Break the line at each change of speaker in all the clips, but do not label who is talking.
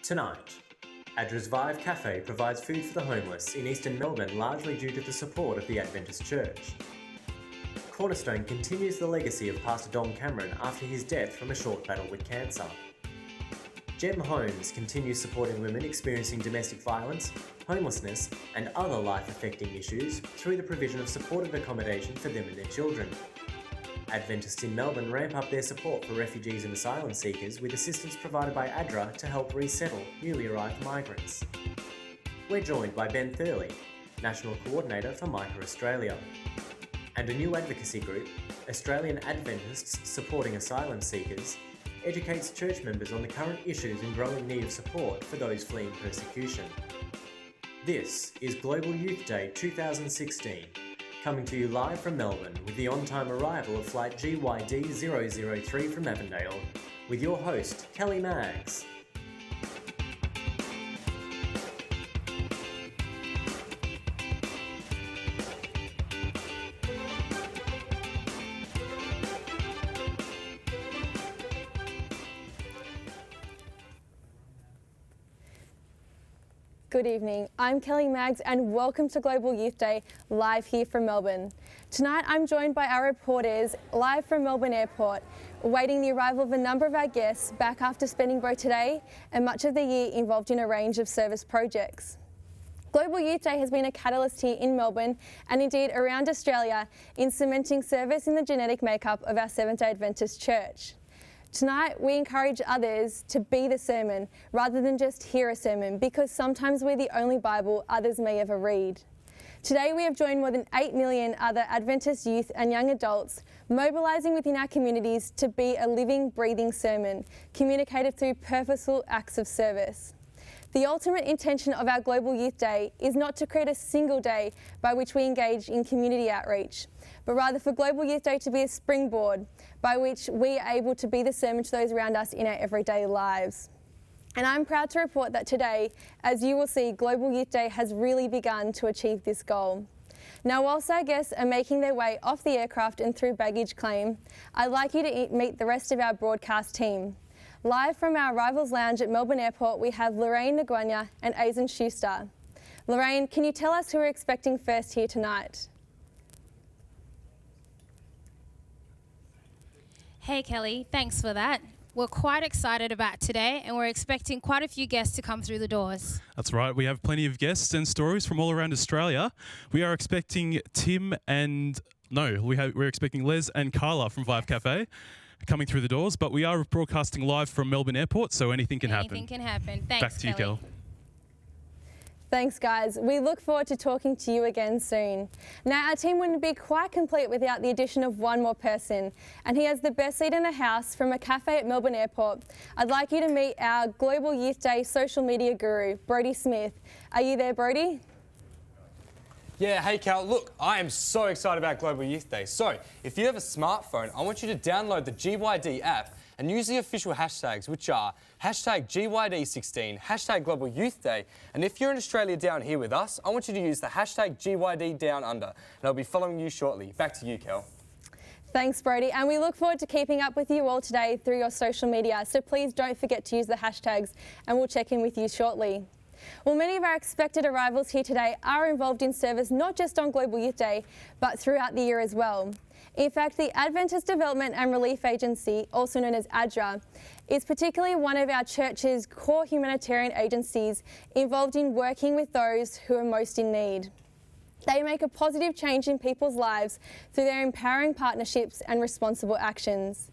Tonight, ADRA's Vive Cafe provides food for the homeless in eastern Melbourne largely due to the support of the Adventist Church. Cornerstone continues the legacy of Pastor Don Cameron after his death from a short battle with cancer. Jem Homes continues supporting women experiencing domestic violence, homelessness and other life-affecting issues through the provision of supportive accommodation for them and their children. Adventists in Melbourne ramp up their support for refugees and asylum seekers with assistance provided by ADRA to help resettle newly arrived migrants. We're joined by Ben Thurley, National Coordinator for MICA Australia, and a new advocacy group, Australian Adventists Supporting Asylum Seekers, educates church members on the current issues and growing need of support for those fleeing persecution. This is Global Youth Day 2016. Coming to you live from Melbourne with the on-time arrival of flight GYD 003 from Avondale, with your host, Kelly Maggs.
Good evening, I'm Kelly Maggs and welcome to Global Youth Day, live here from Melbourne. Tonight I'm joined by our reporters live from Melbourne Airport, awaiting the arrival of a number of our guests back after spending both today and much of the year involved in a range of service projects. Global Youth Day has been a catalyst here in Melbourne and indeed around Australia in cementing service in the genetic makeup of our Seventh-day Adventist Church. Tonight, we encourage others to be the sermon rather than just hear a sermon, because sometimes we're the only Bible others may ever read. Today, we have joined more than 8 million other Adventist youth and young adults, mobilising within our communities to be a living, breathing sermon, communicated through purposeful acts of service. The ultimate intention of our Global Youth Day is not to create a single day by which we engage in community outreach, but rather for Global Youth Day to be a springboard by which we are able to be the sermon to those around us in our everyday lives. And I'm proud to report that today, as you will see, Global Youth Day has really begun to achieve this goal. Now, whilst our guests are making their way off the aircraft and through baggage claim, I'd like you to meet the rest of our broadcast team. Live from our Arrivals Lounge at Melbourne Airport, we have Lorraine Nguyen and Aizen Schuster. Lorraine, can you tell us who we're expecting first here tonight?
Hey Kelly, thanks for that. We're quite excited about today and we're expecting quite a few guests to come through the doors.
That's right, we have plenty of guests and stories from all around Australia. We are expecting we're expecting Les and Carla from Vive Cafe coming through the doors, but we are broadcasting live from Melbourne Airport, so anything can happen.
Anything can happen. Thanks,
Back to you,
Kelly.
Kel.
Thanks, guys. We look forward to talking to you again soon. Now, our team wouldn't be quite complete without the addition of one more person, and he has the best seat in the house from a cafe at Melbourne Airport. I'd like you to meet our Global Youth Day social media guru, Brodie Smith. Are you there, Brodie?
Yeah, hey Cal, look, I am so excited about Global Youth Day. So, if you have a smartphone, I want you to download the GYD app and use the official hashtags, which are hashtag GYD16, hashtag Global Youth Day, and if you're in Australia down here with us, I want you to use the hashtag GYD Down Under, and I'll be following you shortly. Back to you, Cal.
Thanks, Brodie, and we look forward to keeping up with you all today through your social media, so please don't forget to use the hashtags, and we'll check in with you shortly. Well, many of our expected arrivals here today are involved in service not just on Global Youth Day, but throughout the year as well. In fact, the Adventist Development and Relief Agency, also known as ADRA, is particularly one of our church's core humanitarian agencies involved in working with those who are most in need. They make a positive change in people's lives through their empowering partnerships and responsible actions.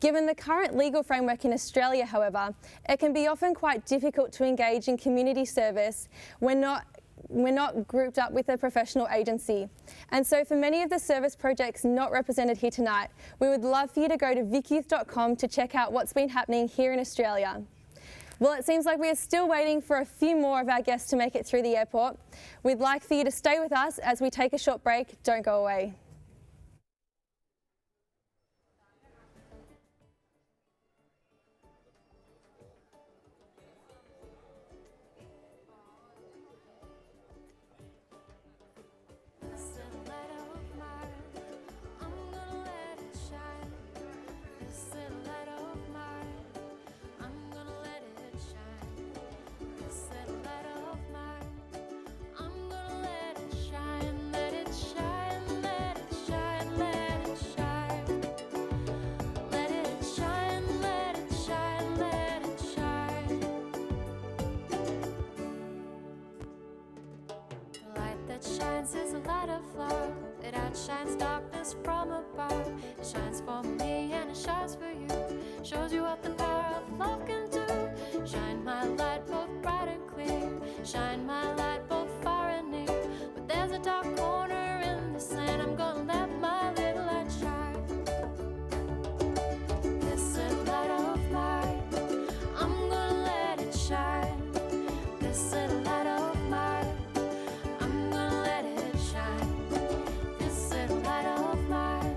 Given the current legal framework in Australia, however, it can be often quite difficult to engage in community service when we're not grouped up with a professional agency. And so for many of the service projects not represented here tonight, we would love for you to go to vicyouth.com to check out what's been happening here in Australia. Well, it seems like we are still waiting for a few more of our guests to make it through the airport. We'd like for you to stay with us as we take a short break. Don't go away.
light of love that outshines darkness from above. It shines for me and it shines for you. Shows you what the power of love can do. Shine my light both bright and clear. Shine my light both far and near. But there's a dark corner in the sand. I'm gonna let my little light shine. This little light of mine, I'm gonna let it shine. This little light of mine, I'm gonna let it shine. This little light of mine,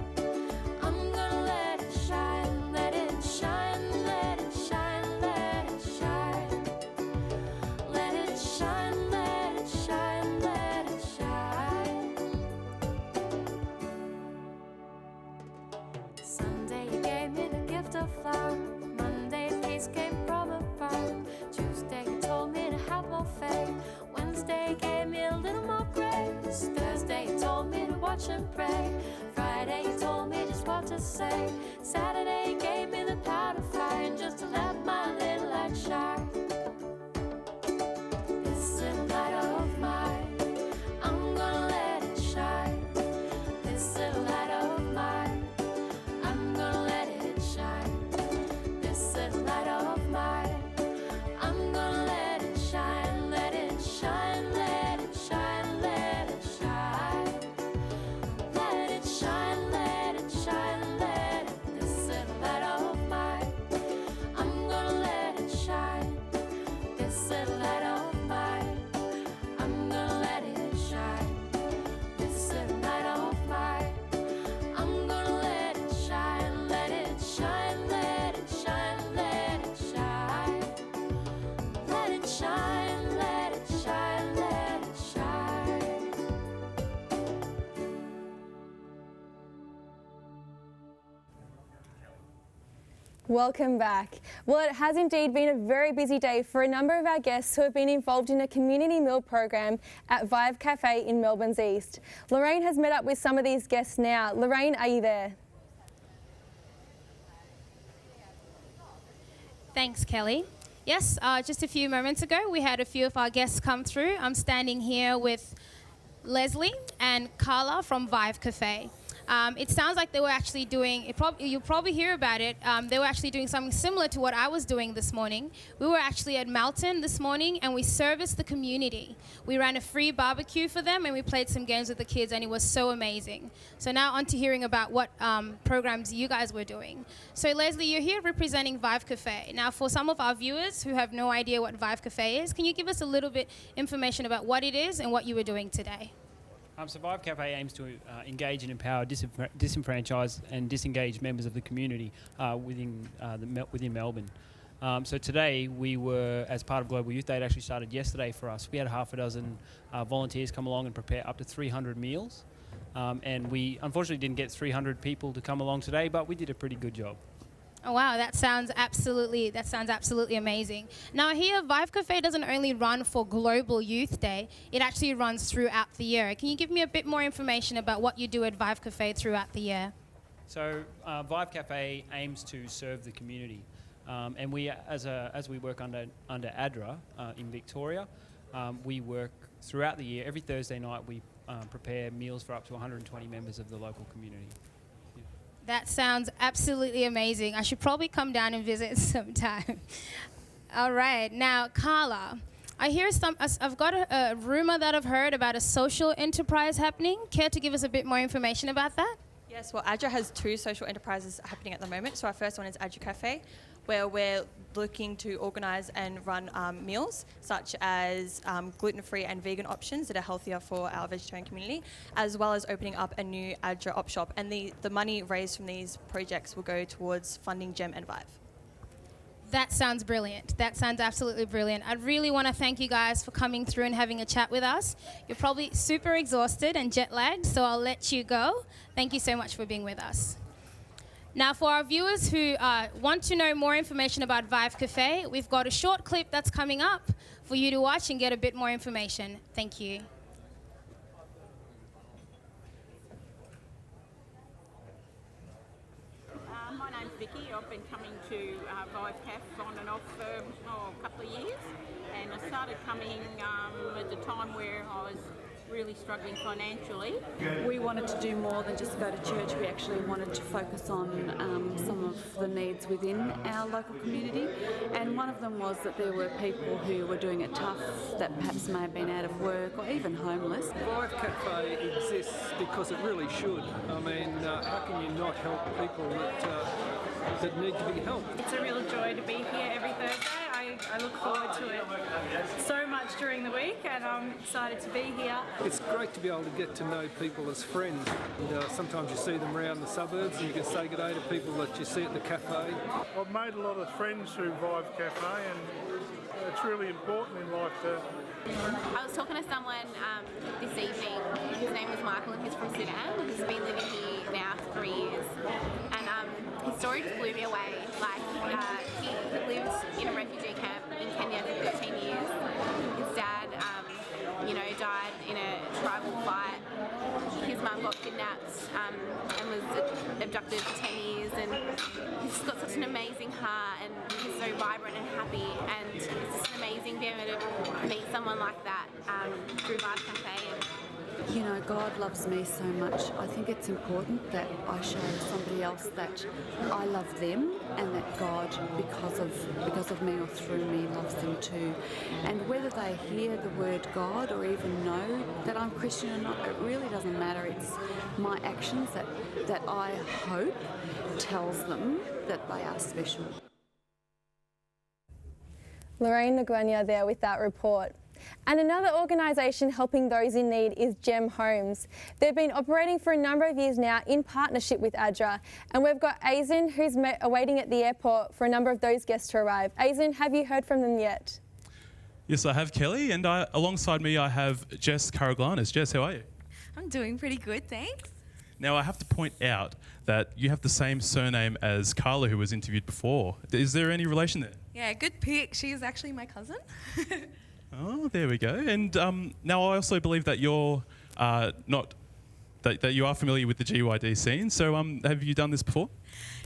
I'm gonna let it shine. Let it shine, let it shine, let it shine. Let it shine, let it shine, let it shine. Sunday you gave me the gift of love. Monday peace came from above. Tuesday you told me to have more faith. Wednesday gave me a little more grace. Thursday you told me to watch and pray. Friday you told me just what to say. Saturday you gave me the power to find just to let my little light shine. This little light of mine, I'm gonna let it shine. This little light of mine, I'm gonna let it shine. This little light of mine, I'm gonna let it shine. Let it shine, let it shine, let it shine. Let it shine, let it shine, let it. This little light of mine, I'm gonna let it shine. This little light of mine, I'm gonna let it shine. This little light of mine, I'm gonna let it shine. Let it shine, let it shine, let it shine. Let it shine, let it shine, let it shine.
Welcome back. Well, it has indeed been a very busy day for a number of our guests who have been involved in a community meal program at Vive Cafe in Melbourne's East. Lorraine has met up with some of these guests now. Lorraine, are you there?
Thanks, Kelly. Yes, just a few moments ago, we had a few of our guests come through. I'm standing here with Leslie and Carla from Vive Cafe. It sounds like they were actually doing, you'll probably hear about it, they were actually doing something similar to what I was doing this morning. We were actually at Melton this morning and we serviced the community. We ran a free barbecue for them and we played some games with the kids and it was so amazing. So now on to hearing about what programs you guys were doing. So Leslie, you're here representing Vive Cafe. Now for some of our viewers who have no idea what Vive Cafe is, can you give us a little bit information about what it is and what you were doing today?
So Vive Cafe aims to engage and empower disenfranchised and disengaged members of the community within Melbourne. So today we were, as part of Global Youth Day, it actually started yesterday for us. We had half a dozen volunteers come along and prepare up to 300 meals. And we unfortunately didn't get 300 people to come along today, but we did a pretty good job.
Oh wow, that sounds absolutely amazing. Now here, Vive Cafe doesn't only run for Global Youth Day, it actually runs throughout the year. Can you give me a bit more information about what you do at Vive Cafe throughout the year?
So Vive Cafe aims to serve the community. And we, as we work under ADRA in Victoria, we work throughout the year. Every Thursday night we prepare meals for up to 120 members of the local community.
That sounds absolutely amazing. I should probably come down and visit sometime. All right, now Carla, I've got a rumor that I've heard about a social enterprise happening. Care to give us a bit more information about that?
Yes, well, ADRA has two social enterprises happening at the moment. So our first one is Advocacy, where we're looking to organise and run meals such as gluten-free and vegan options that are healthier for our vegetarian community, as well as opening up a new ADRA op shop. And the money raised from these projects will go towards funding Jem and Vive.
That sounds brilliant. That sounds absolutely brilliant. I really want to thank you guys for coming through and having a chat with us. You're probably super exhausted and jet lagged, so I'll let you go. Thank you so much for being with us. Now, for our viewers who want to know more information about Vive Cafe, we've got a short clip that's coming up for you to watch and get a bit more information. Thank you.
My name's Vicky. I've been coming to Vive Cafe on and off for a couple of years, and I started coming at the time where I was really struggling financially.
We wanted to do more than just go to church. We actually wanted to focus on some of the needs within our local community, and one of them was that there were people who were doing it tough, that perhaps may have been out of work or even homeless.
Vive Cafe exists because it really should. I mean, how can you not help people that need to be helped?
It's a real joy to be here every Thursday. I look forward to it so much during the week, and I'm excited to be here.
It's great to be able to get to know people as friends. And, sometimes you see them around the suburbs and you can say good day to people that you see at the cafe.
I've made a lot of friends through Vive Cafe, and it's really important in life to...
I was talking to someone this evening. His name is Michael and he's from Sudan. He's been living here now for 3 years, and his story just blew me away. Like, he lived in a refugee camp in Kenya for 13 years. His dad, died in a tribal fight. His mum got kidnapped and was abducted for 10 years, and he's got such an amazing heart, and he's so vibrant and happy, and it's just amazing being able to meet someone like that through Vive Cafe.
You know, God loves me so much. I think it's important that I show somebody else that I love them, and that God, because of me or through me, loves them too. And whether they hear the word God or even know that I'm Christian or not, it really doesn't matter. It's my actions that I hope tells them that they are special.
Lorraine Nguyen there with that report. And another organisation helping those in need is Jem Homes. They've been operating for a number of years now in partnership with ADRA. And we've got Aizen, who's awaiting at the airport for a number of those guests to arrive. Aizen, have you heard from them yet?
Yes, I have, Kelly, and alongside me I have Jess Karaglanis. Jess, how are you?
I'm doing pretty good, thanks.
Now, I have to point out that you have the same surname as Carla, who was interviewed before. Is there any relation there?
Yeah, good pick. She is actually my cousin.
Oh, there we go. And now I also believe that you're that you are familiar with the GYD scene. So have you done this before?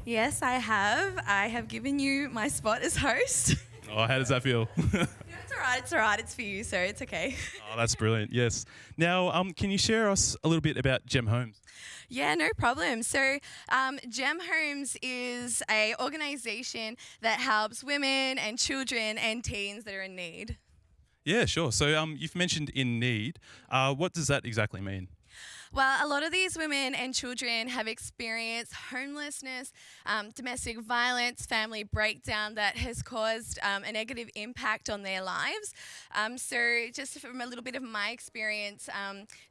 Yes, I have. I have given you my spot as host.
Oh, how does that feel?
It's all right. It's all right. It's for you, so it's okay.
Oh, that's brilliant. Yes. Now, can you share us a little bit about Jem Homes?
Yeah, no problem. So Jem Homes is an organisation that helps women and children and teens that are in need.
Yeah, sure. So you've mentioned in need. What does that exactly mean?
Well, a lot of these women and children have experienced homelessness, domestic violence, family breakdown that has caused a negative impact on their lives. So just from a little bit of my experience,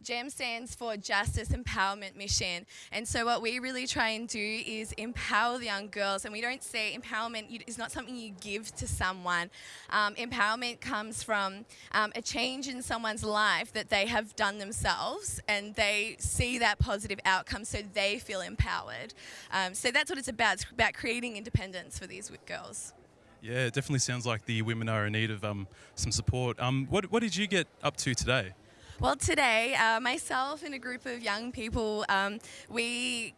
GEM stands for Justice Empowerment Mission. And so what we really try and do is empower the young girls. And we don't say empowerment is not something you give to someone. Empowerment comes from a change in someone's life that they have done themselves, and they see that positive outcome so they feel empowered. So that's what it's about. It's about creating independence for these girls.
Yeah, it definitely sounds like the women are in need of some support. What did you get up to today?
Well, today, myself and a group of young people, we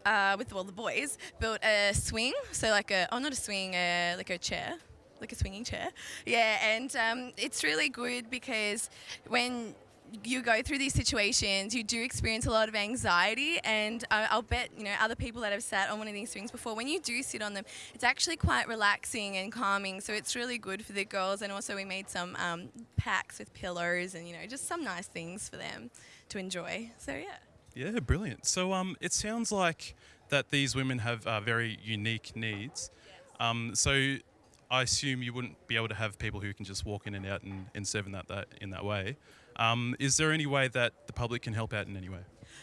with all the boys, built a swing. So like not a swing, like a chair. Like a swinging chair. Yeah, and it's really good because when you go through these situations, you do experience a lot of anxiety, and I'll bet other people that have sat on one of these swings before, when you do sit on them, it's actually quite relaxing and calming. So it's really good for the girls, and also we made some packs with pillows and just some nice things for them to enjoy. So yeah.
Yeah, brilliant. So it sounds like that these women have very unique needs. Yes. So I assume you wouldn't be able to have people who can just walk in and out and serve in that way. Is there any way that the public can help out in any way?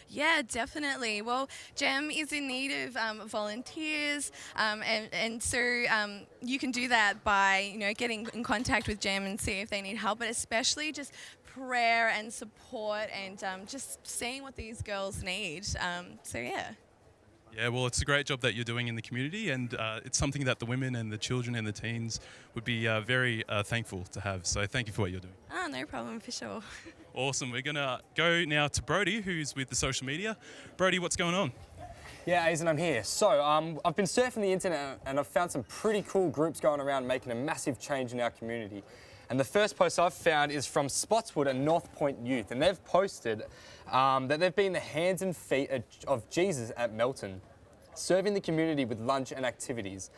Yeah, definitely. Well, GEM is in need of volunteers, and so you can do that by getting in contact with GEM and see if they need help, but especially just prayer and support and just seeing what these girls need. So yeah.
Yeah, well, it's a great job that you're doing in the community, and it's something that the women and the children and the teens would be very thankful to have. So thank you for what you're doing.
Oh, no problem, for sure.
Awesome. We're going to go now to Brody, who's with the social media. Brody, what's going on?
Yeah, Aizen, I'm here. So I've been surfing the internet and I've found some pretty cool groups going around making a massive change in our community. And the first post I've found is from Spotswood and North Point Youth, and they've posted that they've been the hands and feet of Jesus at Melton, serving the community with lunch and activities.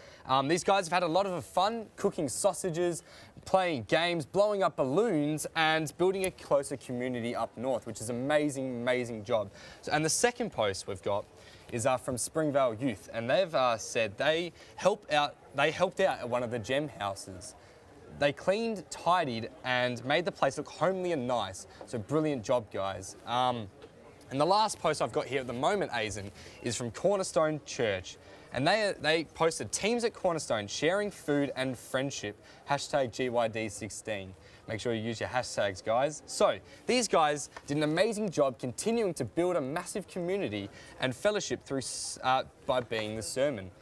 These guys have had a lot of fun cooking sausages, playing games, blowing up balloons and building a closer community up north, which is an amazing, amazing job. And the second post we've got is from Springvale Youth, and they've said they helped out at one of the Jem houses. They cleaned, tidied and made the place look homely and nice. So brilliant job, guys. And the last post I've got here at the moment, Aizen, is from Cornerstone Church. And they posted teams at Cornerstone sharing food and friendship, hashtag GYD16. Make sure you use your hashtags, guys. So these guys did an amazing job continuing to build a massive community and fellowship through by being the sermon.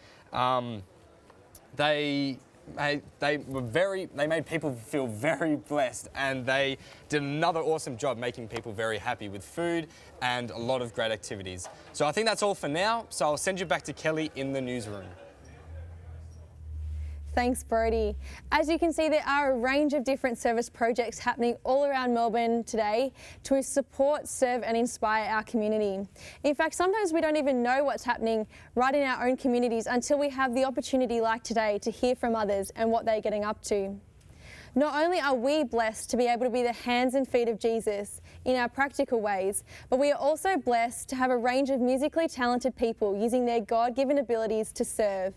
They made people feel very blessed, and they did another awesome job making people very happy with food and a lot of great activities. So I think that's all for now, so I'll send you back to Kelly in the newsroom.
Thanks, Brody. As you can see, there are a range of different service projects happening all around Melbourne today to support, serve and inspire our community. In fact, sometimes we don't even know what's happening right in our own communities until we have the opportunity like today to hear from others and what they're getting up to. Not only are we blessed to be able to be the hands and feet of Jesus in our practical ways, but we are also blessed to have a range of musically talented people using their God-given abilities to serve.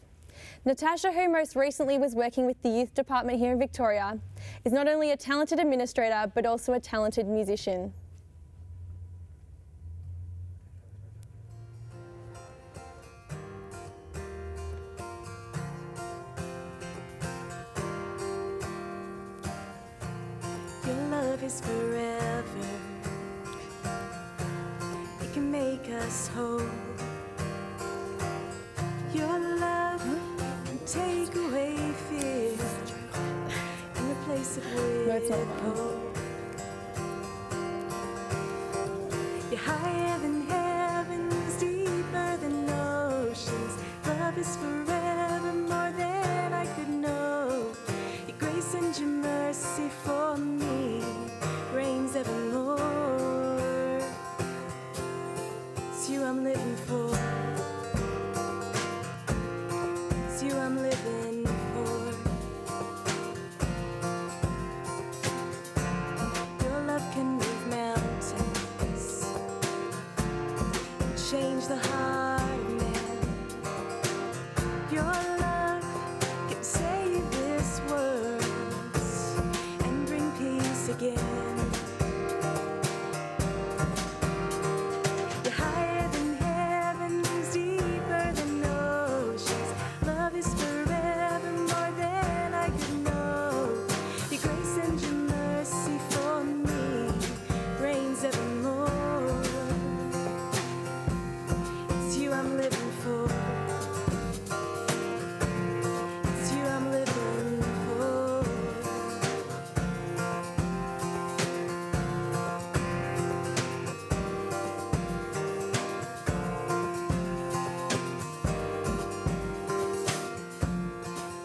Natasha, who most recently was working with the youth department here in Victoria, is not only a talented administrator, but also a talented musician.
Your love is forever. It can make us whole. Your love can take away fear and replace it with hope. You're higher than heavens, deeper than oceans. Love is forever, more than I could know. Your grace and your mercy for me reigns evermore. It's you I'm living for. It's you I'm living for. Your love can move mountains and change the heart of man. Your love can save this world and bring peace again. You're higher than heavens, deeper than oceans. Love is forever, more than I could know. Your grace and your mercy for me reigns evermore. It's you I'm living for. It's you I'm living for.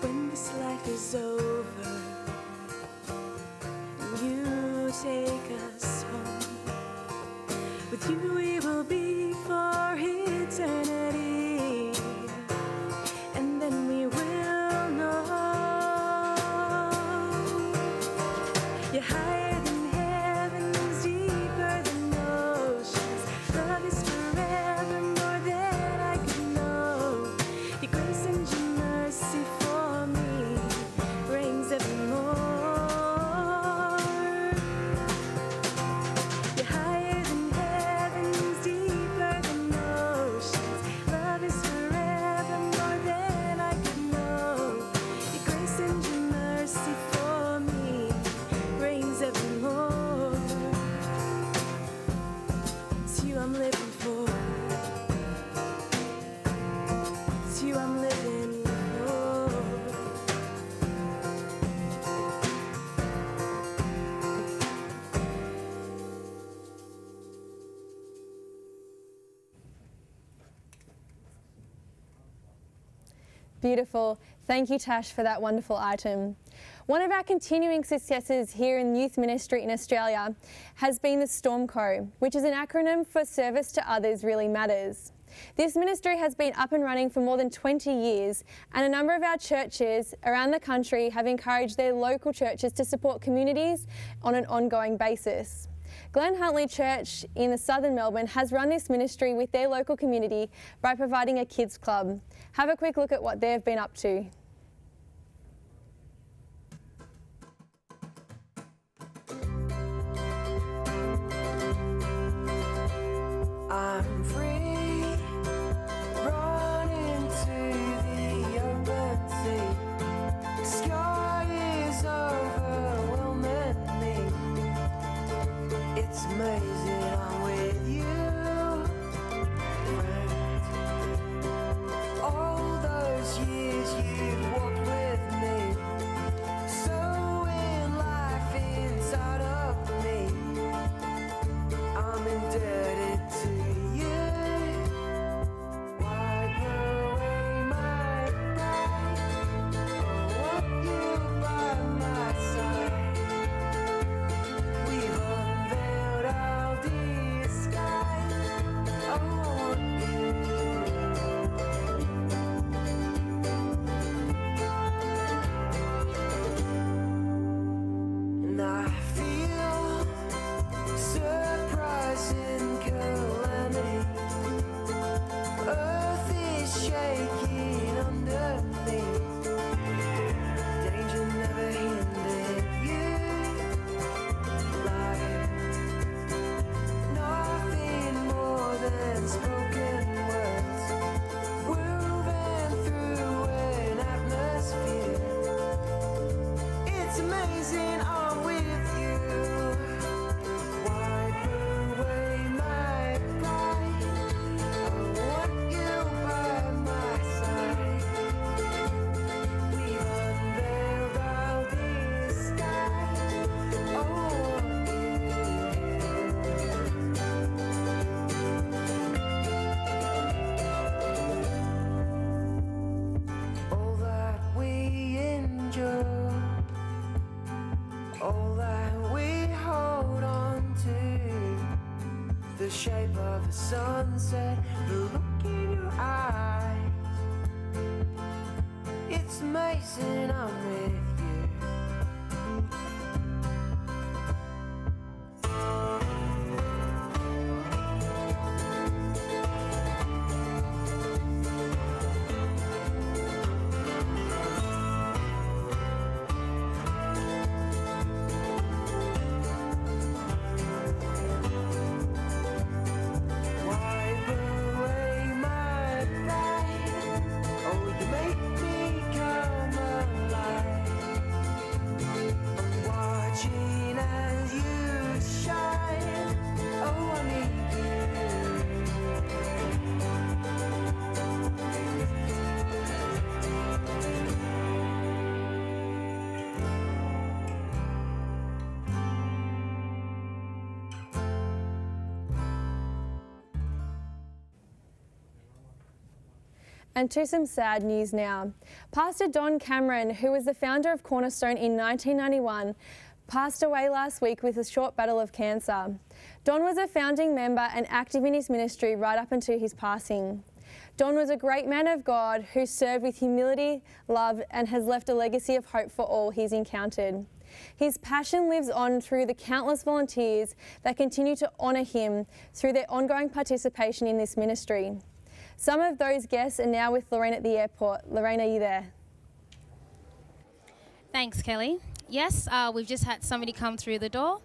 When this life is over and you take us home, with you we will be for eternity, and then we will know you're higher than heavens, deeper than oceans. Love is forever, more than I could know. Your grace and your mercy for me reigns evermore. You're higher than heavens, deeper than oceans. Love is forever, more than I could know. Your grace and your mercy for me reigns evermore. It's you I'm living for. It's you I'm living for.
Beautiful. Thank you, Tash, for that wonderful item. One of our continuing successes here in youth ministry in Australia has been the Stormco, which is an acronym for Service to Others Really Matters. This ministry has been up and running for more than 20 years, and a number of our churches around the country have encouraged their local churches to support communities on an ongoing basis. Glen Huntly Church in the southern Melbourne has run this ministry with their local community by providing a kids club. Have a quick look at what they've been up to.
I'm free, run into the open sea. Sky is overwhelming me. It's amazing I'm with you, friend. All those years you've walked with me, sowing life inside of me. I'm indebted to you. Wipe away my pride. I want you by my side. We've unveiled our disguise. I want you. And I feel surprising calamity. Earth is shaking under me. Danger never hindered you. Life, nothing more than spoken words, woven through an atmosphere. It's amazing I'm with you. Wipe away my pride. I want you by my side. We've unveiled our disguise. I want you. All that we endure, all that we hold on to, the shape of a sunset, the look in your eyes. It's amazing I'm with you. Wipe away my pride. Oh, you make me come alive. I'm watching as you shine. Oh, I need you.
And to some sad news now. Pastor Don Cameron, who was the founder of Cornerstone in 1991, passed away last week with a short battle of cancer. Don was a founding member and active in his ministry right up until his passing. Don was a great man of God who served with humility, love, and has left a legacy of hope for all he's encountered. His passion lives on through the countless volunteers that continue to honour him through their ongoing participation in this ministry. Some of those guests are now with Lorraine at the airport. Lorraine, are you there?
Thanks, Kelly. Yes, we've just had somebody come through the door.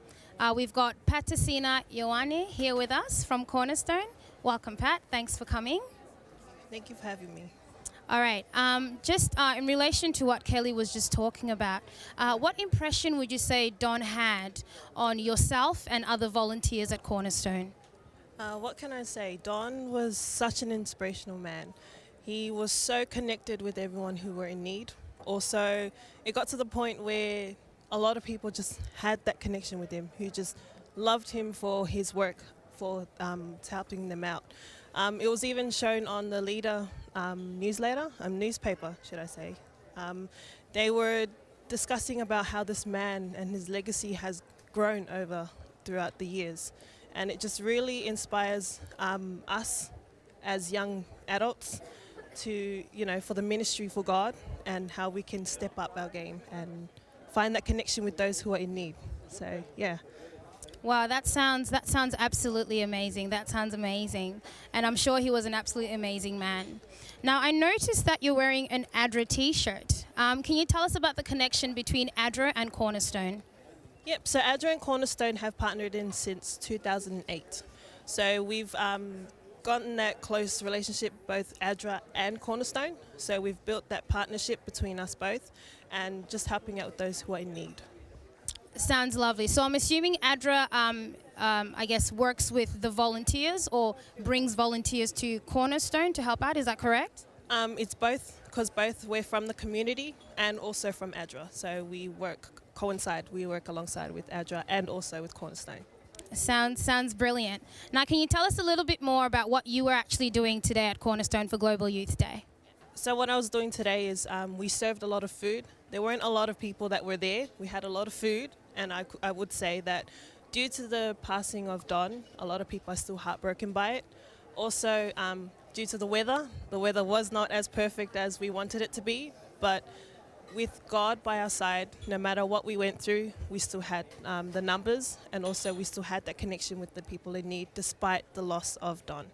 We've got Patricina Ioane here with us from Cornerstone. Welcome, Pat. Thanks for coming.
Thank you for having me.
All right. Just in relation to what Kelly was just talking about, what impression would you say Don had on yourself and other volunteers at Cornerstone?
What can I say? Don was such an inspirational man. He was so connected with everyone who were in need. Also, it got to the point where a lot of people just had that connection with him, who just loved him for his work, for helping them out. It was even shown on the Leader newspaper, should I say. They were discussing about how this man and his legacy has grown over throughout the years. And it just really inspires us as young adults to, for the ministry for God and how we can step up our game and find that connection with those who are in need. So, yeah.
Wow, that sounds absolutely amazing. That sounds amazing. And I'm sure he was an absolutely amazing man. Now, I noticed that you're wearing an ADRA t-shirt. Can you tell us about the connection between ADRA and Cornerstone?
Yep, so ADRA and Cornerstone have partnered in since 2008. So we've gotten that close relationship, both ADRA and Cornerstone. So we've built that partnership between us both and just helping out with those who are in need.
Sounds lovely. So I'm assuming ADRA, I guess, works with the volunteers or brings volunteers to Cornerstone to help out. Is that correct?
It's both, because both we're from the community and also from ADRA. So we work alongside with ADRA and also with Cornerstone.
Sounds brilliant. Now, can you tell us a little bit more about what you were actually doing today at Cornerstone for Global Youth Day?
So what I was doing today is we served a lot of food. There weren't a lot of people that were there. We had a lot of food, and I would say that due to the passing of Don, a lot of people are still heartbroken by it. Also, due to the weather was not as perfect as we wanted it to be, but with God by our side, no matter what we went through, we still had the numbers, and also we still had that connection with the people in need despite the loss of Don.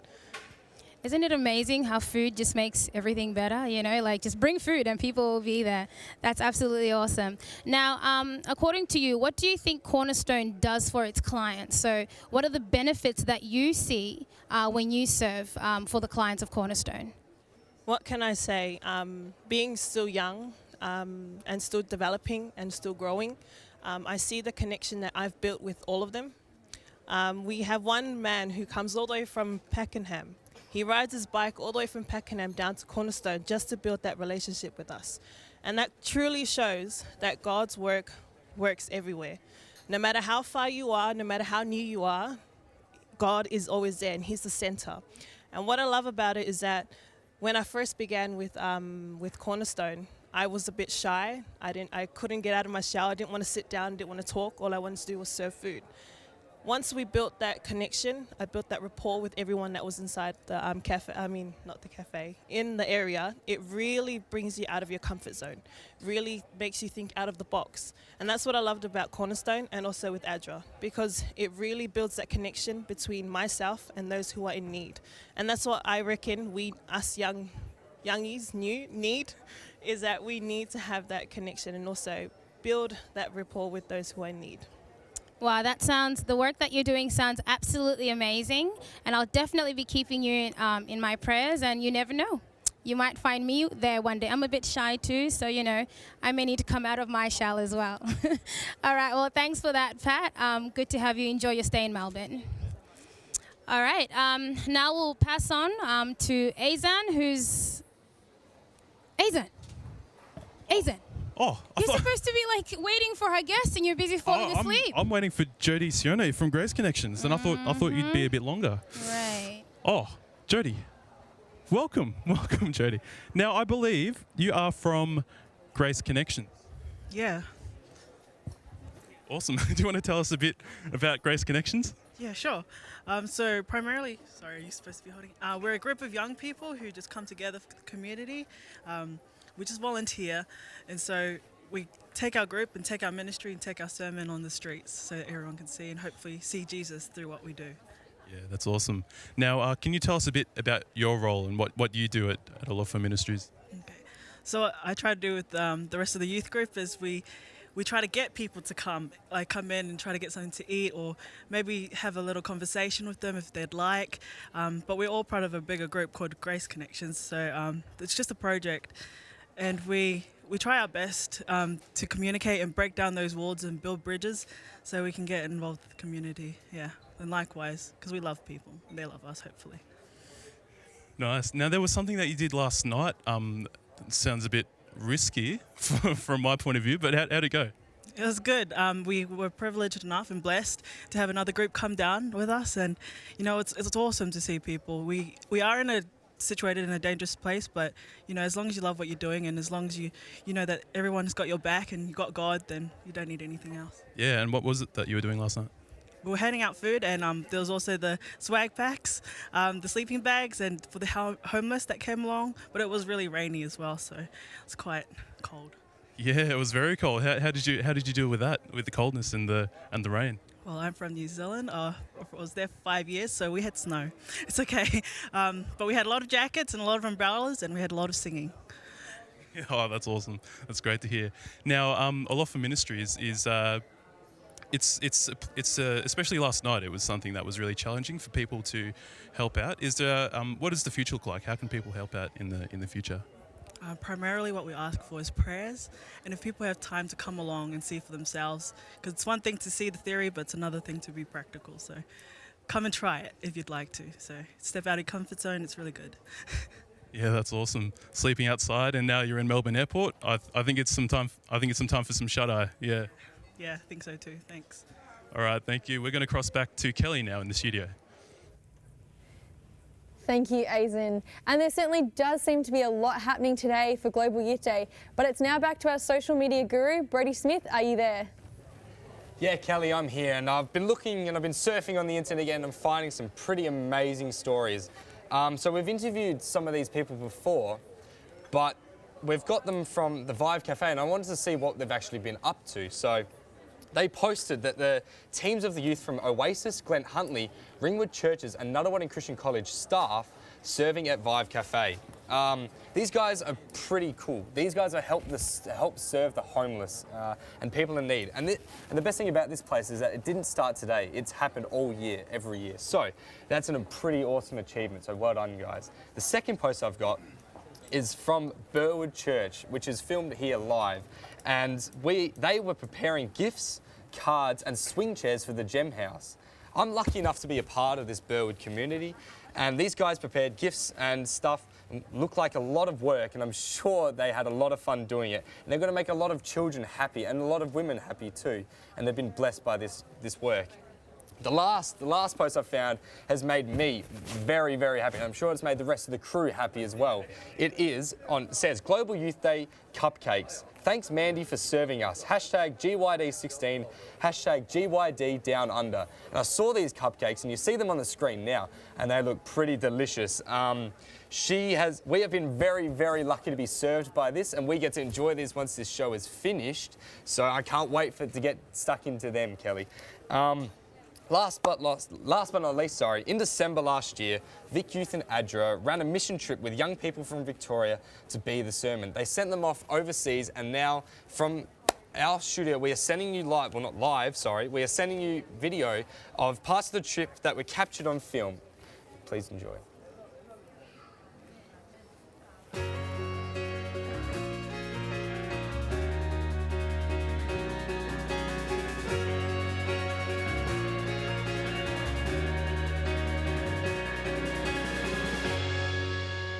Isn't it amazing how food just makes everything better? Like just bring food and people will be there. That's absolutely awesome. Now, according to you, what do you think Cornerstone does for its clients? So what are the benefits that you see when you serve for the clients of Cornerstone?
What can I say? Being still young and still developing and still growing, I see the connection that I've built with all of them. We have one man who comes all the way from Pakenham. He rides his bike all the way from Pakenham down to Cornerstone just to build that relationship with us. And that truly shows that God's work works everywhere. No matter how far you are, no matter how new you are, God is always there and He's the center. And what I love about it is that when I first began with Cornerstone, I was a bit shy. I couldn't get out of my shower. I didn't want to sit down, didn't want to talk. All I wanted to do was serve food. Once we built that connection, I built that rapport with everyone that was inside the cafe, in the area, it really brings you out of your comfort zone, really makes you think out of the box. And that's what I loved about Cornerstone and also with ADRA, because it really builds that connection between myself and those who are in need. And that's what I reckon us youngies need, is that we need to have that connection and also build that rapport with those who are in need.
Wow, the work that you're doing sounds absolutely amazing, and I'll definitely be keeping you in my prayers, and you never know. You might find me there one day. I'm a bit shy too, so, I may need to come out of my shell as well. All right, well, thanks for that, Pat. Good to have you. Enjoy your stay in Melbourne. All right, now we'll pass on to Azan, who's... Azan.
Oh,
you're supposed to be waiting for her guest, and you're busy falling asleep.
I'm waiting for Jody Sione from Grace Connections, and I thought you'd be a bit longer.
Right.
Oh, Jody, welcome, Jody. Now I believe you are from Grace Connections.
Yeah.
Awesome. Do you want to tell us a bit about Grace Connections?
Yeah, sure. So primarily, sorry, are you supposed to be holding? We're a group of young people who just come together for the community. We just volunteer, and so we take our group and take our ministry and take our sermon on the streets so that everyone can see and hopefully see Jesus through what we do.
Yeah, that's awesome. Now, can you tell us a bit about your role and what you do at Alofa Ministries?
Okay. So I try to do with the rest of the youth group is we try to get people to come in and try to get something to eat, or maybe have a little conversation with them if they'd like. But we're all part of a bigger group called Grace Connections. So it's just a project. And we try our best to communicate and break down those walls and build bridges so we can get involved with the community. Yeah, and likewise, because we love people. And they love us, hopefully.
Nice. Now, there was something that you did last night. Sounds a bit risky from my point of view, but how'd it go?
It was good. We were privileged enough and blessed to have another group come down with us. And, it's awesome to see people. We are in a situated in a dangerous place, but as long as you love what you're doing and as long as you know that everyone's got your back and you got God, then you don't need anything else.
Yeah, and what was it that you were doing last night?
We were handing out food, and there was also the swag packs, the sleeping bags, and for the homeless that came along. But it was really rainy as well, so it's quite cold.
Yeah, it was very cold. How did you deal with that, with the coldness and the rain?
Well, I'm from New Zealand. I was there for 5 years, so we had snow. It's okay, but we had a lot of jackets and a lot of umbrellas, and we had a lot of singing.
Oh, that's awesome. That's great to hear. Now, a lot for ministry is it's especially last night. It was something that was really challenging for people to help out. Is there what does the future look like? How can people help out in the future?
Primarily what we ask for is prayers, and if people have time to come along and see for themselves, because it's one thing to see the theory, but it's another thing to be practical. So come and try it if you'd like to. So step out of your comfort zone, it's really good.
Yeah, that's awesome. Sleeping outside, and now you're in Melbourne Airport. I think it's some time. I think it's some time for some shut-eye. Yeah.
Yeah, I think so too. Thanks.
All right, thank you. We're going to cross back to Kelly now in the studio.
Thank you, Aizen. And there certainly does seem to be a lot happening today for Global Youth Day, but it's now back to our social media guru, Brody Smith. Are you there?
Yeah, Kelly, I'm here, and I've been looking and I've been surfing on the internet again and I'm finding some pretty amazing stories. So we've interviewed some of these people before, but we've got them from the Vive Cafe, and I wanted to see what they've actually been up to. So they posted that the teams of the youth from Oasis, Glen Huntly, Ringwood Churches and Nunawading Christian College staff serving at Vive Cafe. These guys are pretty cool. These guys are help serve the homeless and people in need. And the best thing about this place is that it didn't start today. It's happened all year, every year. So that's a pretty awesome achievement. So well done, guys. The second post I've got is from Burwood Church, which is filmed here live. And they were preparing gifts, cards and swing chairs for the Jem House. I'm lucky enough to be a part of this Burwood community, and these guys prepared gifts and stuff. Looked like a lot of work, and I'm sure they had a lot of fun doing it. And they're going to make a lot of children happy and a lot of women happy too. And they've been blessed by this work. The last post I found has made me very, very happy, and I'm sure it's made the rest of the crew happy as well. It says Global Youth Day cupcakes. Thanks Mandy for serving us. Hashtag GYD16, hashtag GYD Down Under. And I saw these cupcakes, and you see them on the screen now, and they look pretty delicious. We have been very, very lucky to be served by this, and we get to enjoy these once this show is finished. So I can't wait for it to get stuck into them, Kelly. Last but not least, in December last year, Vic Youth and ADRA ran a mission trip with young people from Victoria to be the sermon. They sent them off overseas, and now from our studio, we are sending you we are sending you video of parts of the trip that were captured on film. Please enjoy.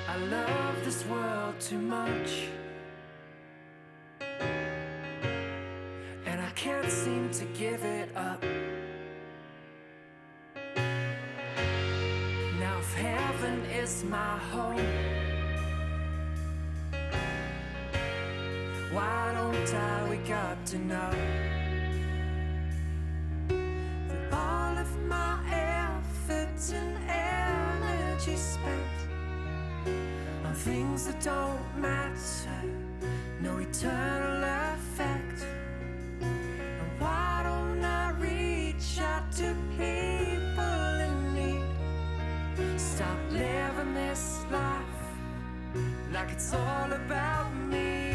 I love this world too much, and I can't seem to give it up. Now if heaven is my home, why don't I wake up to know that all of my effort and energy spent on things that don't matter, no eternal effect? And why don't I reach out to people in need? Stop living this life like it's all about me.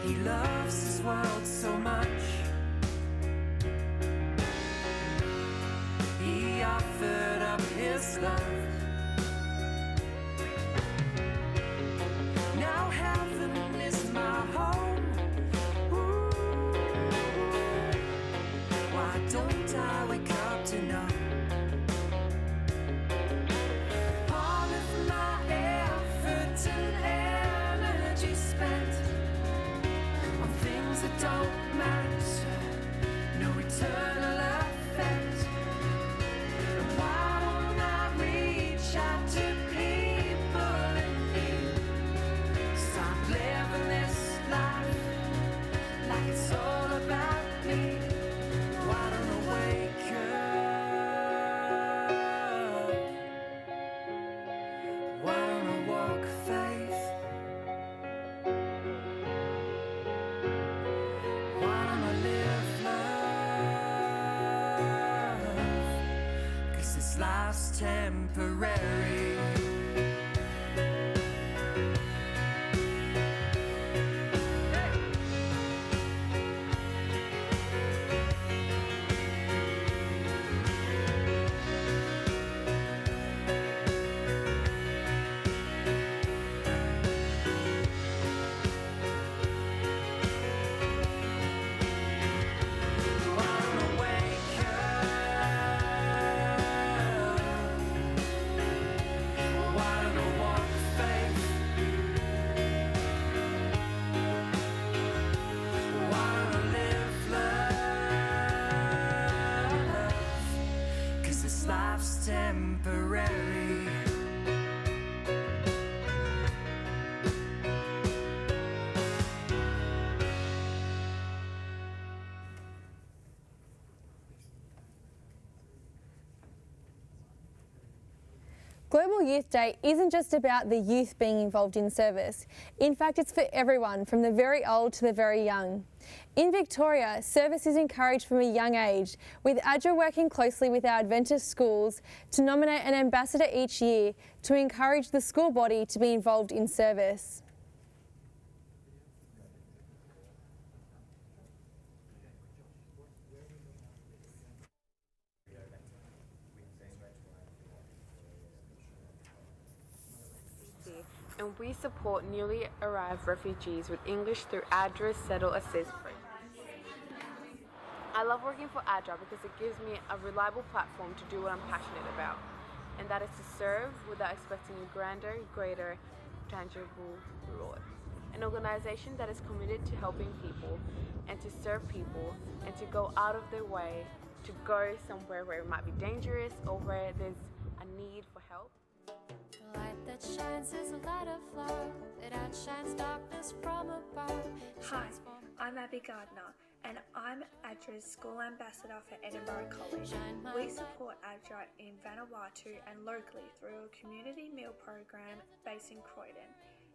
He loves his world so much, he offered up his love. Now heaven is my home. Ooh. Why don't I wake up to know all of my effort temporary. Life's temporary.
Global Youth Day isn't just about the youth being involved in service. In fact, it's for everyone, from the very old to the very young. In Victoria, service is encouraged from a young age, with ADRA working closely with our Adventist schools to nominate an ambassador each year to encourage the school body to be involved in service.
And we support newly arrived refugees with English through ADRA's Settle Assist program. I love working for ADRA because it gives me a reliable platform to do what I'm passionate about, and that is to serve without expecting a grander, greater, tangible reward. An organization that is committed to helping people and to serve people and to go out of their way to go somewhere where it might be dangerous or where there's a need for help.
The light that shines is a light of love. It outshines darkness from above.
Hi, I'm Abby Gardner, and I'm ADRA's School Ambassador for Edinburgh College. We support ADRA in Vanuatu and locally through a community meal program based in Croydon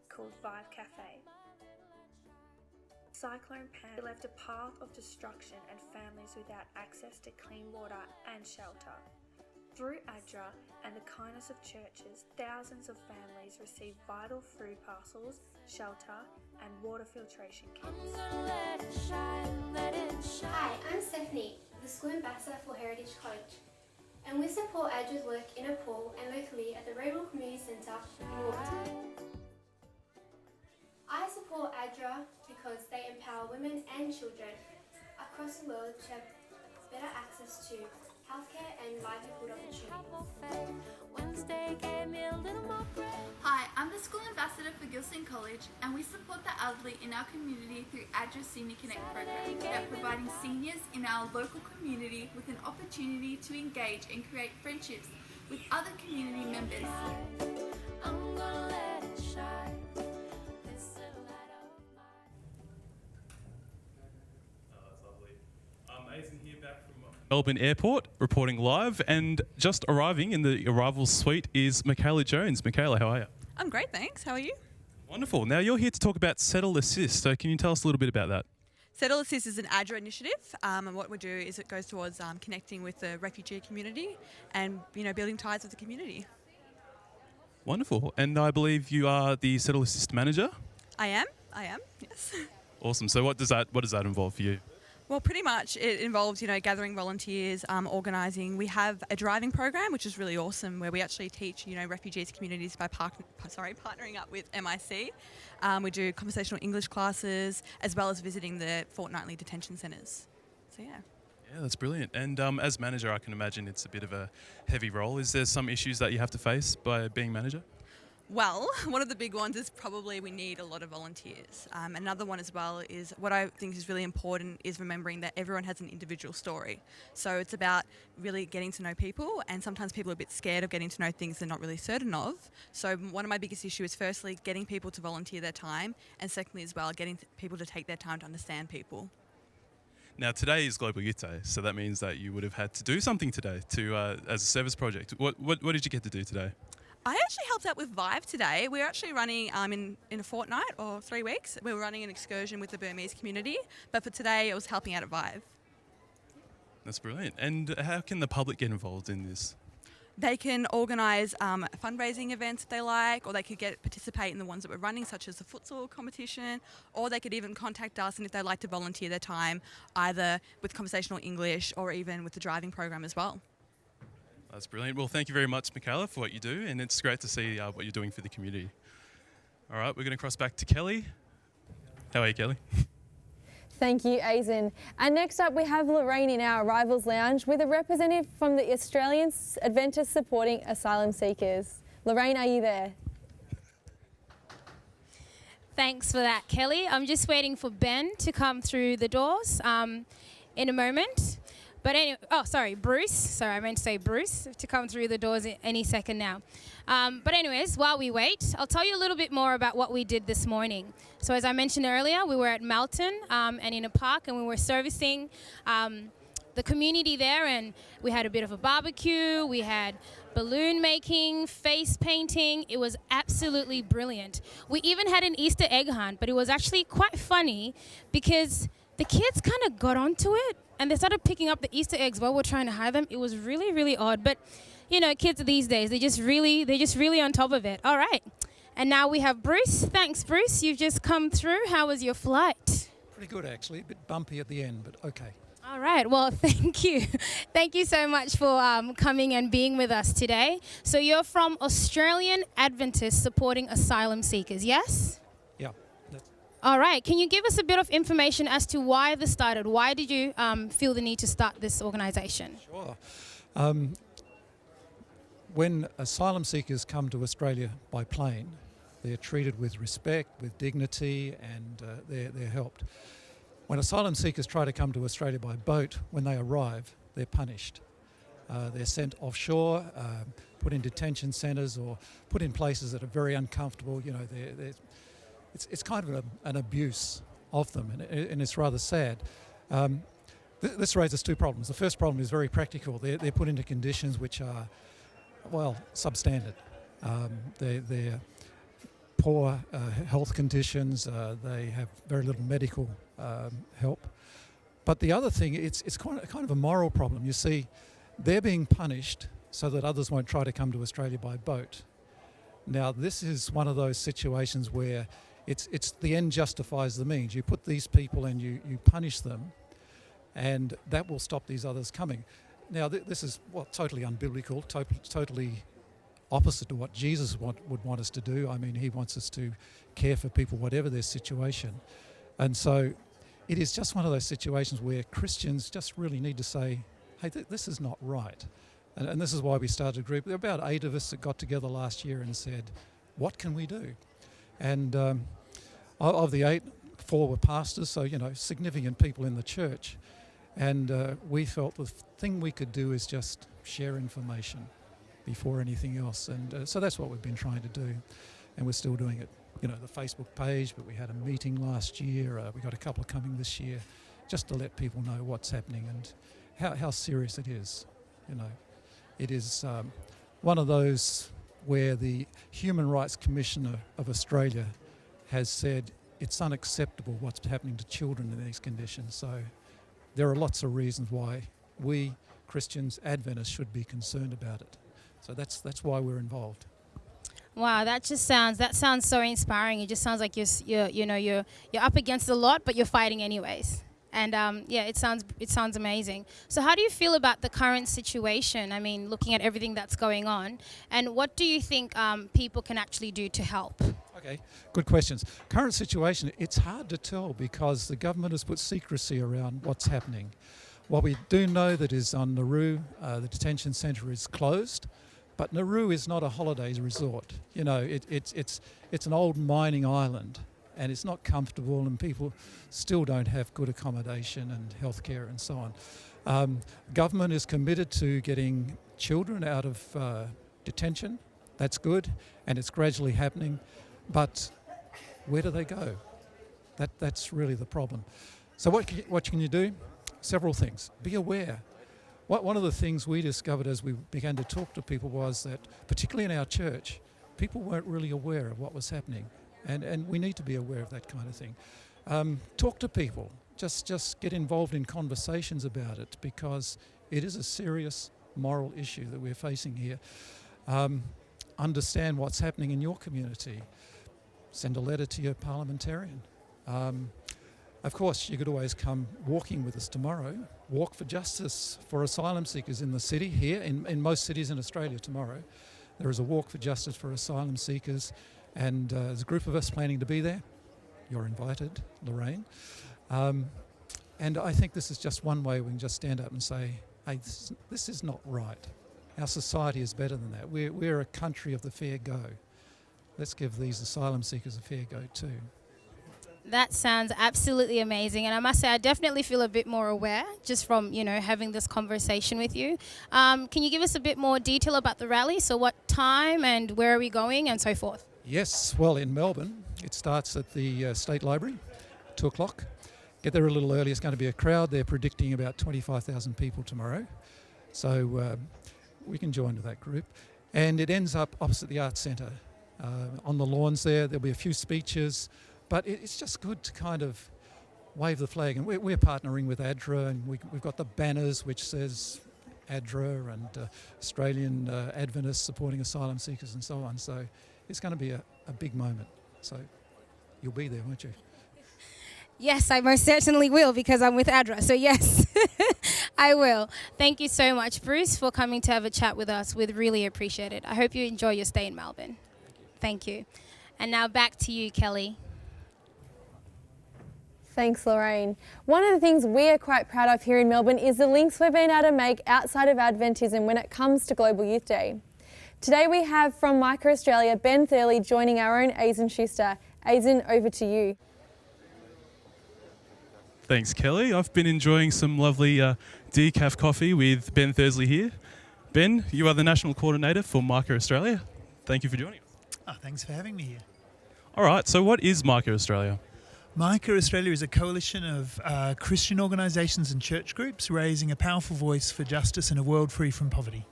called Vive Cafe. Cyclone Pam left a path of destruction and families without access to clean water and shelter. Through ADRA and the kindness of churches, thousands of families receive vital food parcels, shelter and water filtration kits.
Hi, I'm Stephanie, the School Ambassador for Heritage College, and we support ADRA's work in Nepal and locally at the Rainbow Community Centre in Warrington. I support ADRA because they empower women and children across the world to have better access to healthcare and livelihood opportunities.
Hi, I'm the School Ambassador for Gilson College, and we support the elderly in our community through ADRA Senior Connect program, that providing seniors in our local community with an opportunity to engage and create friendships with other community members.
I'm gonna let it shine. This little light of mine.
That's lovely. Amazing here back from Melbourne Airport, reporting live, and just arriving in the arrival suite is Michaela Jones. Michaela, how are you?
I'm great, thanks. How are you?
Wonderful. Now you're here to talk about Settle Assist. So can you tell us a little bit about that?
Settle Assist is an ADRA initiative, and what we do is it goes towards connecting with the refugee community and building ties with the community.
Wonderful. And I believe you are the Settle Assist manager.
I am, yes.
Awesome. So what does that involve for you?
Well, pretty much it involves, gathering volunteers, organising. We have a driving program, which is really awesome, where we actually teach, refugees communities by partnering up with MIC. We do conversational English classes, as well as visiting the fortnightly detention centres. So, yeah.
Yeah, that's brilliant. And as manager, I can imagine it's a bit of a heavy role. Is there some issues that you have to face by being manager?
Well, one of the big ones is probably we need a lot of volunteers. Another one as well is what I think is really important is remembering that everyone has an individual story. So it's about really getting to know people, and sometimes people are a bit scared of getting to know things they're not really certain of. So one of my biggest issues is firstly getting people to volunteer their time, and secondly as well getting people to take their time to understand people.
Now today is Global Youth Day, so that means that you would have had to do something today as a service project. What did you get to do today?
I actually helped out with Vive today. We're actually running in a fortnight or 3 weeks. We were running an excursion with the Burmese community, but for today I was helping out at Vive.
That's brilliant. And how can the public get involved in this?
they can organise fundraising events if they like, or they could participate in the ones that we're running, such as the futsal competition, or they could even contact us, and if they'd like to volunteer their time, either with conversational English or even with the driving program as well.
That's brilliant. Well, thank you very much, Michaela, for what you do, and it's great to see what you're doing for the community. All right, we're going to cross back to Kelly. How are you, Kelly?
Thank you, Aizen. And next up, we have Lorraine in our Arrivals Lounge with a representative from the Australian Adventists supporting asylum seekers. Lorraine, are you there?
Thanks for that, Kelly. I'm just waiting for Ben to come through the doors in a moment. But anyway, Bruce. Sorry, I meant to say Bruce to come through the doors any second now. But anyways, while we wait, I'll tell you a little bit more about what we did this morning. So as I mentioned earlier, we were at Melton and in a park, and we were servicing the community there, and we had a bit of a barbecue. We had balloon making, face painting. It was absolutely brilliant. We even had an Easter egg hunt, but it was actually quite funny because the kids kind of got onto it, and they started picking up the Easter eggs while we're trying to hide them. It was really, really odd. But, you know, kids these days, they're just really on top of it. All right. And now we have Bruce. Thanks, Bruce. You've just come through. How was your flight?
Pretty good, actually. A bit bumpy at the end, but okay.
All right. Well, thank you. Thank you so much for coming and being with us today. So you're from Australian Adventists supporting asylum seekers, yes?
Yeah.
All right. Can you give us a bit of information as to why this started? Why did you feel the need to start this organisation?
Sure. When asylum seekers come to Australia by plane, they're treated with respect, with dignity, and they're helped. When asylum seekers try to come to Australia by boat, when they arrive, they're punished. They're sent offshore, put in detention centres, or put in places that are very uncomfortable. You know, it's kind of an abuse of them, and it's rather sad. This raises two problems. The first problem is very practical. They're put into conditions which are, well, substandard. They're poor health conditions. They have very little medical help. But the other thing, it's kind of a moral problem. You see, they're being punished so that others won't try to come to Australia by boat. Now, this is one of those situations where it's the end justifies the means. You put these people and you punish them, and that will stop these others coming. Now, this is totally unbiblical, totally opposite to what Jesus would want us to do. I mean, he wants us to care for people, whatever their situation. And so it is just one of those situations where Christians just really need to say, hey, this is not right. And this is why we started a group. There were about 8 of us that got together last year and said, what can we do? And of the 8, 4 were pastors, so, you know, significant people in the church. And we felt the thing we could do is just share information before anything else. And so that's what we've been trying to do. And we're still doing it. You know, the Facebook page, but we had a meeting last year. We got a couple coming this year, just to let people know what's happening and how serious it is. You know, it is one of those where the Human Rights Commissioner of Australia has said it's unacceptable what's happening to children in these conditions. So there are lots of reasons why we Christians, Adventists, should be concerned about it. So that's why we're involved.
Wow, that sounds so inspiring. It just sounds like you're up against a lot, but you're fighting anyways. And yeah, it sounds amazing. So how do you feel about the current situation? I mean, looking at everything that's going on, and what do you think people can actually do to help?
Okay, good questions. Current situation, it's hard to tell because the government has put secrecy around what's happening. What we do know that is on Nauru, the detention centre is closed, but Nauru is not a holidays resort. You know, it's an old mining island, and it's not comfortable, and people still don't have good accommodation and healthcare and so on. Government is committed to getting children out of detention. That's good, and it's gradually happening. But where do they go? That's really the problem. So what can you do? Several things. Be aware. One of the things we discovered as we began to talk to people was that, particularly in our church, people weren't really aware of what was happening. And we need to be aware of that kind of thing. Talk to people. Just get involved in conversations about it, because it is a serious moral issue that we're facing here. Understand what's happening in your community. Send a letter to your parliamentarian. Of course, you could always come walking with us tomorrow. Walk for justice for asylum seekers in the city here, in most cities in Australia tomorrow. There is a walk for justice for asylum seekers, and there's a group of us planning to be there. You're invited, Lorraine. And I think this is just one way we can just stand up and say, hey, this is not right. Our society is better than that. We're a country of the fair go. Let's give these asylum seekers a fair go too.
That sounds absolutely amazing, and I must say I definitely feel a bit more aware just from having this conversation with you. Can you give us a bit more detail about the rally? So what time and where are we going and so forth?
Yes, well, in Melbourne it starts at the State Library, 2 o'clock. Get there a little early. It's going to be a crowd. They're predicting about 25,000 people tomorrow, so we can join to that group. And it ends up opposite the Arts Centre. On the lawns there'll be a few speeches. But it's just good to kind of wave the flag. And we're partnering with ADRA, and we've got the banners which says ADRA and Australian Adventists supporting asylum seekers and so on. So it's going to be a big moment. So you'll be there, won't you?
Yes, I most certainly will, because I'm with ADRA. So yes, I will. Thank you so much, Bruce, for coming to have a chat with us. We'd really appreciate it. I hope you enjoy your stay in Melbourne. Thank you. And now back to you, Kelly.
Thanks, Lorraine. One of the things we are quite proud of here in Melbourne is the links we've been able to make outside of Adventism when it comes to Global Youth Day. Today we have from Micah Australia, Ben Thurley joining our own Aizen Schuster. Aizen, over to you.
Thanks, Kelly. I've been enjoying some lovely decaf coffee with Ben Thursley here. Ben, you are the National Coordinator for Micah Australia. Thank you for joining us.
Thanks for having me here.
All right, so what is Micah Australia?
Micah Australia is a coalition of Christian organisations and church groups raising a powerful voice for justice in a world free from poverty.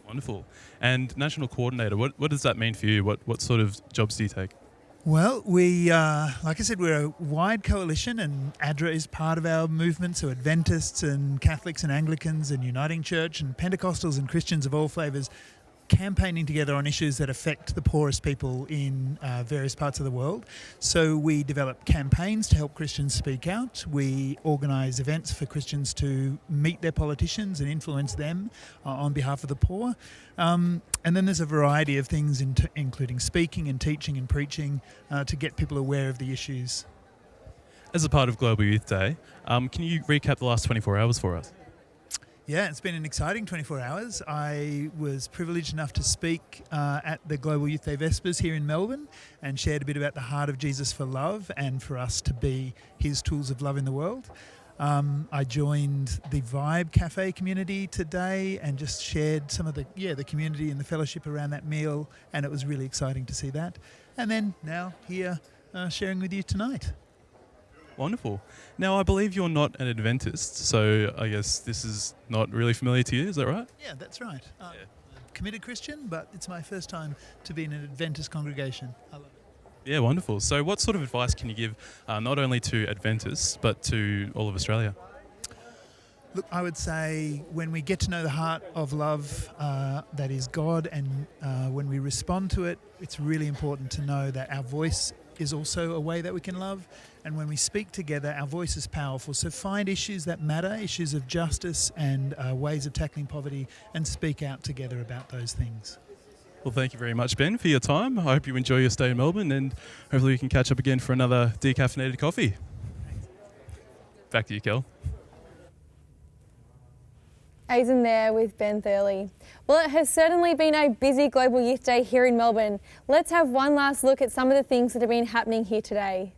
Wonderful. And National Coordinator, what does that mean for you? What sort of jobs do you take?
Well, we, like I said, we're a wide coalition, and ADRA is part of our movement, so Adventists and Catholics and Anglicans and Uniting Church and Pentecostals and Christians of all flavours campaigning together on issues that affect the poorest people in various parts of the world. So we develop campaigns to help Christians speak out. We organise events for Christians to meet their politicians and influence them on behalf of the poor. And then there's a variety of things including speaking and teaching and preaching to get people aware of the issues.
As a part of Global Youth Day, can you recap the last 24 hours for us?
Yeah, it's been an exciting 24 hours. I was privileged enough to speak at the Global Youth Day Vespers here in Melbourne and shared a bit about the heart of Jesus for love and for us to be his tools of love in the world. I joined the Vive Cafe community today and just shared some of the community and the fellowship around that meal, and it was really exciting to see that. And then now here sharing with you tonight.
Wonderful. Now, I believe you're not an Adventist, so I guess this is not really familiar to you, is that right?
Yeah, that's right. I'm a committed Christian, but it's my first time to be in an Adventist congregation. I love it.
Yeah, wonderful. So what sort of advice can you give not only to Adventists, but to all of Australia?
Look, I would say when we get to know the heart of love, that is God, and when we respond to it, it's really important to know that our voice is also a way that we can love. And when we speak together, our voice is powerful. So find issues that matter, issues of justice and ways of tackling poverty, and speak out together about those things.
Well, thank you very much, Ben, for your time. I hope you enjoy your stay in Melbourne, and hopefully we can catch up again for another decaffeinated coffee. Back to you, Kel.
Aizen there with Ben Thurley. Well, it has certainly been a busy Global Youth Day here in Melbourne. Let's have one last look at some of the things that have been happening here today.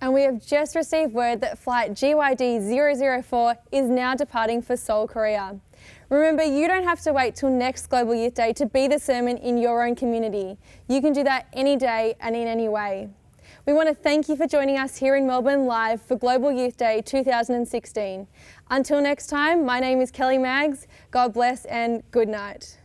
And we have just received word that flight GYD 004 is now departing for Seoul, Korea. Remember, you don't have to wait till next Global Youth Day to be the sermon in your own community. You can do that any day and in any way. We want to thank you for joining us here in Melbourne live for Global Youth Day 2016. Until next time, my name is Kelly Maggs. God bless and good night.